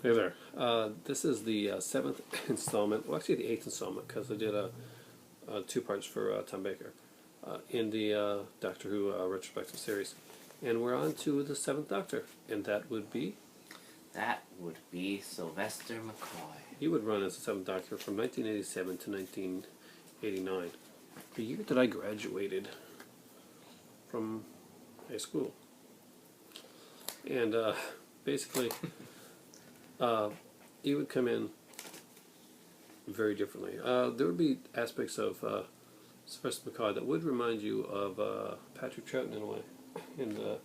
Hey there. This is the seventh installment, well, actually the eighth installment, because I did two parts for Tom Baker in the Doctor Who retrospective series. And we're on to the seventh Doctor, and that would be? That would be Sylvester McCoy. He would run as the seventh Doctor from 1987 to 1989, the year that I graduated from high school. And basically, he would come in very differently. There would be aspects of Sylvester McCoy that would remind you of Patrick Troughton in a way, in the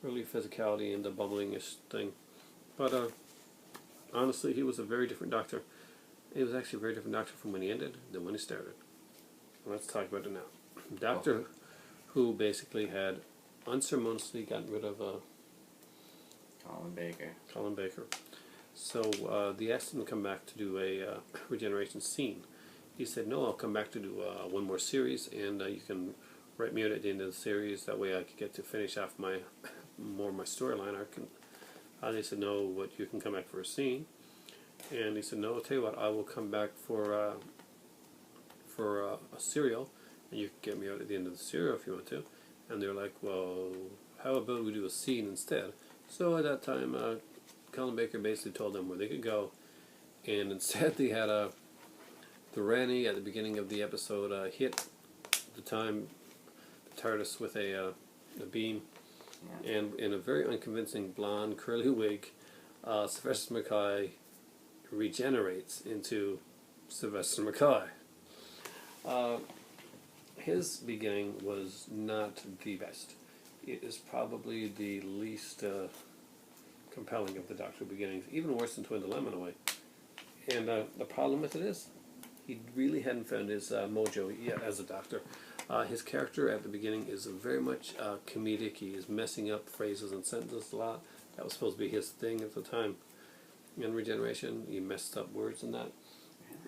early physicality and the bubbling-ish thing. But honestly, he was a very different Doctor. He was actually a very different Doctor from when he ended than when he started. Let's talk about it now. Doctor Who basically had unceremoniously gotten rid of Colin Baker. So they asked him to come back to do a regeneration scene. He said, "No, I'll come back to do one more series, and you can write me out at the end of the series. That way, I could get to finish off my storyline arc." And they said, "No, but you can come back for a scene." And he said, "No, I'll tell you what, I will come back for a serial, and you can get me out at the end of the serial if you want to." And they're like, "Well, how about we do a scene instead?" So at that time, Colin Baker basically told them where they could go, and instead they had the Ranny at the beginning of the episode hit the TARDIS with a beam, and in a very unconvincing blonde curly wig, Sylvester McCoy regenerates into Sylvester McCoy. His beginning was not the best. It is probably the least compelling of the Doctor beginnings, even worse than Twin Dilemma in a way. And the problem with it is, he really hadn't found his mojo yet as a Doctor. His character at the beginning is very much comedic. He is messing up phrases and sentences a lot. That was supposed to be his thing at the time. In Regeneration, he messed up words and that.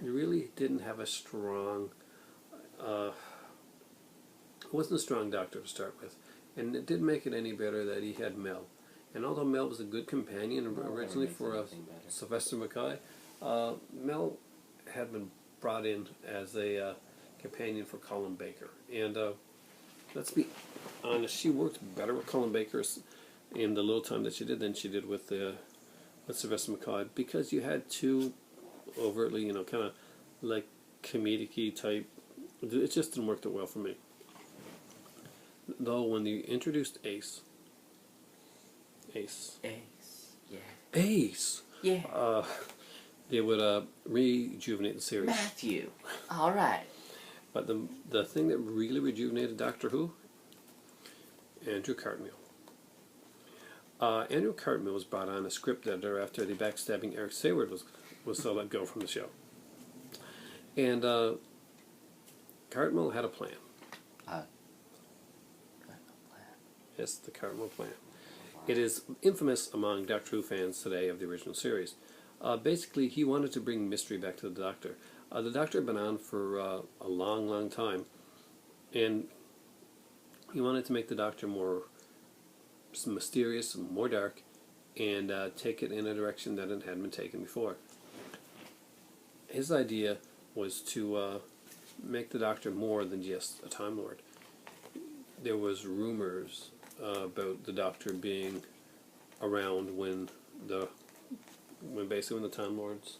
He really didn't have a strong... wasn't a strong Doctor to start with. And it didn't make it any better that he had Mel. And although Mel was a good companion originally for Sylvester McCoy, Mel had been brought in as a companion for Colin Baker. And let's be honest, she worked better with Colin Baker in the little time that she did than she did with Sylvester McCoy, because you had two overtly, kind of like comedic-y type. It just didn't work that well for me. Though when you introduced Ace, they would rejuvenate the series. Matthew, all right. But the thing that really rejuvenated Doctor Who, Andrew Cartmel. Andrew Cartmel was brought on as script editor after the backstabbing Eric Sayward was let go from the show. And Cartmel had a plan. Yes, the Cartmel plan. It is infamous among Doctor Who fans today of the original series. Basically, he wanted to bring mystery back to the Doctor. The Doctor had been on for a long, long time, and he wanted to make the Doctor more mysterious, more dark, and take it in a direction that it hadn't been taken before. His idea was to make the Doctor more than just a Time Lord. There was rumors about the Doctor being around when the Time Lords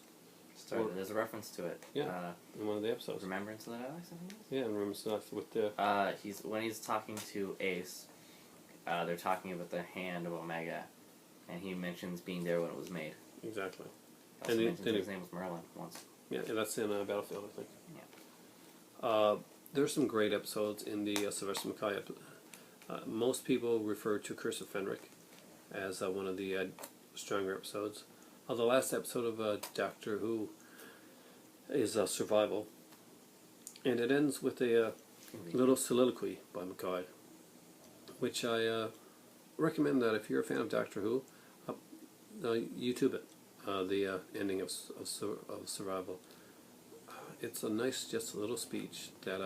started. There's a reference to it. Yeah, in one of the episodes. Remembrance of the Daleks, I think. Yeah, Remembrance of the with the. When he's talking to Ace, they're talking about the hand of Omega, and he mentions being there when it was made. Exactly. He also mentions his name was Merlin once. Yeah, that's in Battlefield, I think. Yeah. There's some great episodes in the Sylvester McCoy episode. Most people refer to Curse of Fenric as one of the stronger episodes. The last episode of Doctor Who is Survival, and it ends with a little soliloquy by McCoy, which I recommend that if you're a fan of Doctor Who, YouTube it, the ending of Survival. It's a nice, just a little speech that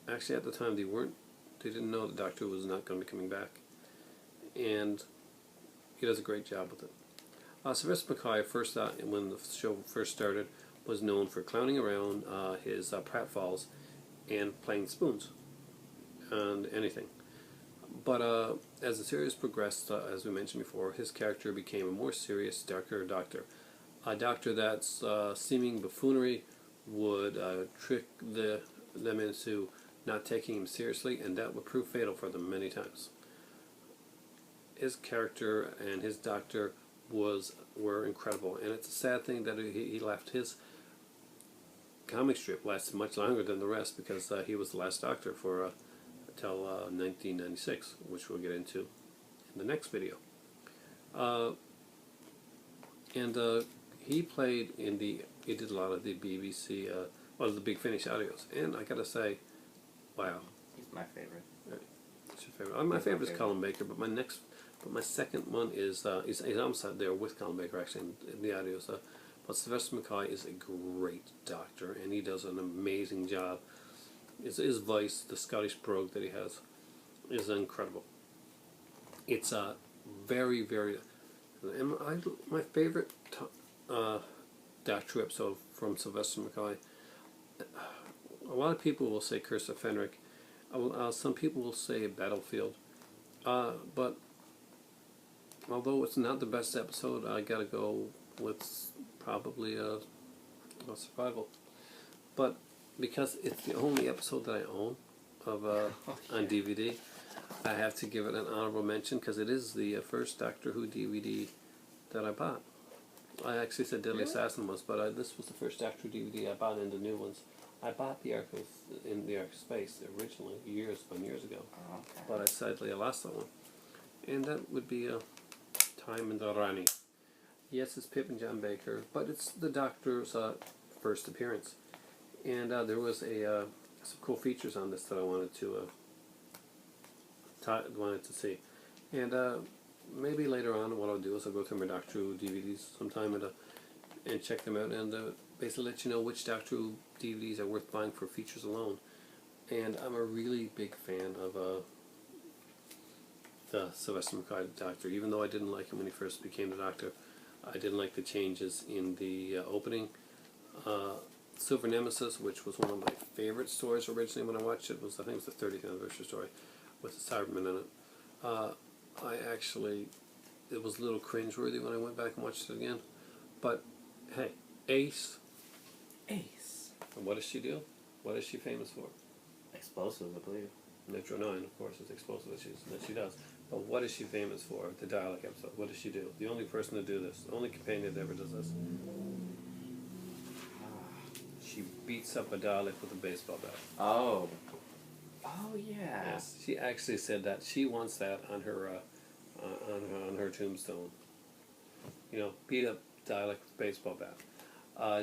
actually at the time they didn't know the Doctor was not going to be coming back, and he does a great job with it. Sylvester McCoy, first when the show first started, was known for clowning around his pratfalls and playing spoons and anything. But as the series progressed, as we mentioned before, his character became a more serious, darker doctor. A doctor that's seeming buffoonery would trick them into not taking him seriously, and that would prove fatal for them many times. His character and his doctor were incredible, and it's a sad thing that he left. His comic strip lasted much longer than the rest because he was the last doctor for until 1996, which we'll get into in the next video. He did a lot of the BBC, the Big Finish audios, and I gotta say, wow. He's my favorite. What's your favorite? My favorite is Colin Baker, but my second one is he's almost there with Colin Baker actually in the audios. But Sylvester McCoy is a great doctor, and he does an amazing job. His voice, the Scottish brogue that he has, is incredible. It's very, very. And my favorite Doctor episode from Sylvester McCoy. A lot of people will say Curse of Fenric. Some people will say Battlefield. But although it's not the best episode, I gotta go with probably Survival. But because it's the only episode that I own of on DVD, I have to give it an honorable mention because it is the first Doctor Who DVD that I bought. I actually said Deadly Assassin was, but this was the first Doctor Who DVD I bought in the new ones. I bought the Ark of Space originally years ago, but I sadly lost that one. And that would be Time in the Rani. Yes, it's Pip and John Baker, but it's the Doctor's first appearance. And there was some cool features on this that I wanted to see. And maybe later on, what I'll do is I'll go through my Doctor Who DVDs sometime and check them out, and basically let you know which Doctor Who DVDs are worth buying for features alone. And I'm a really big fan of the Sylvester McCoy Doctor. Even though I didn't like him when he first became the Doctor, I didn't like the changes in the opening. Silver Nemesis, which was one of my favorite stories originally when I watched it, I think it was the 30th anniversary story with the Cybermen in it. It was a little cringeworthy when I went back and watched it again. But hey, Ace. And what does she do? What is she famous for? Explosives, I believe. Nitro 9, of course, is explosive that she does. But what is she famous for? The Dalek episode. What does she do? The only person to do this. The only companion that ever does this. She beats up a Dalek with a baseball bat. Oh. Oh, yeah. Yes, she actually said that. She wants that on her tombstone. You know, beat up Dalek with a baseball bat.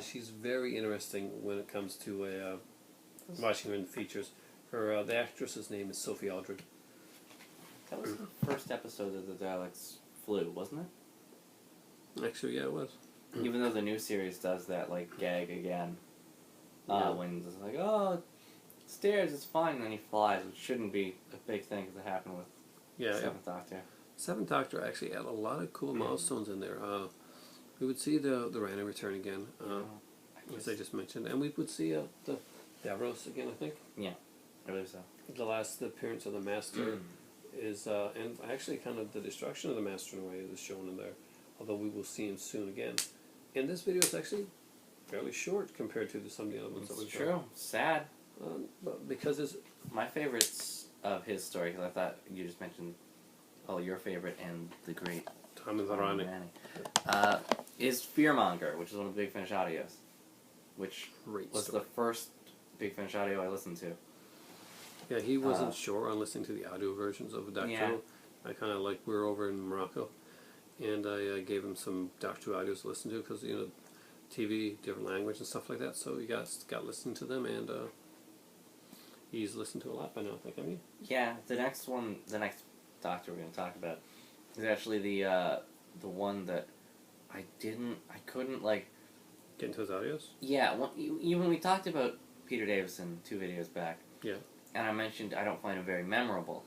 She's very interesting when it comes to watching her in the features. The actress's name is Sophie Aldred. That was the first episode of the Daleks flew, wasn't it? Actually, yeah, it was. Even though the new series does that, like, gag again. Yeah. When it's like, oh, stairs, it's fine, and then he flies, which shouldn't be a big thing because it happened with Seventh Doctor. Seventh Doctor actually had a lot of cool milestones in there. We would see the Rani return again, as I just mentioned, and we would see the Davros again, I think. Yeah, I believe so. The last appearance of the Master is, and actually kind of the destruction of the Master in a way is shown in there, although we will see him soon again. And this video is actually fairly short compared to some of the other ones that we've done. True. Sad. But because it's... My favorites of his story, because I thought you just mentioned, your favorite and the great Time in the Rani. is Fearmonger, which is one of the Big Finish audios, which was the first Big Finish audio I listened to. Yeah, he wasn't sure on listening to the audio versions of Doctor Who. I kind of we were over in Morocco, and I gave him some Doctor Who audios to listen to because, you know, TV, different language and stuff like that, so he got listening to them, and he's listened to a lot by now, I think, haven't you? Yeah, the next Doctor we're going to talk about is actually the one that I couldn't, like... Get into his audios? Yeah, even when we talked about Peter Davison 2 videos back, yeah, and I mentioned I don't find him very memorable,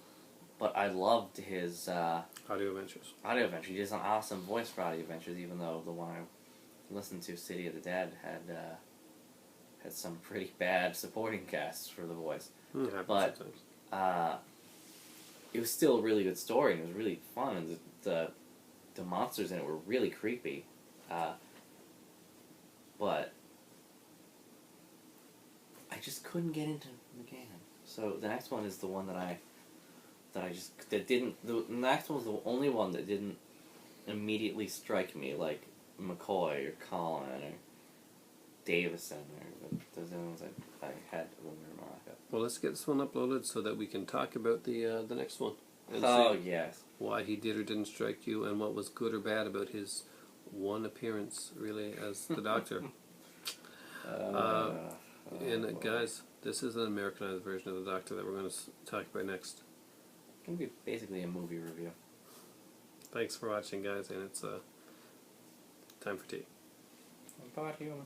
but I loved his Audio Adventures. Audio Adventure. He does an awesome voice for Audio Adventures, even though the one I listened to, City of the Dead, had some pretty bad supporting casts for the voice. Happens But sometimes. it was still a really good story, and it was really fun, and the monsters in it were really creepy. But I just couldn't get into McGann. So the next one is the one the next one was the only one that didn't immediately strike me, like McCoy or Colin or Davison or those other ones I had when we were in Morocco. Well, let's get this one uploaded so that we can talk about the next one. And Oh, see yes. why he did or didn't strike you, and what was good or bad about his one appearance, really, as the Doctor. And guys, this is an Americanized version of the Doctor that we're going to talk about next. It's going to be basically a movie review. Thanks for watching, guys, and it's time for tea. Bye, human.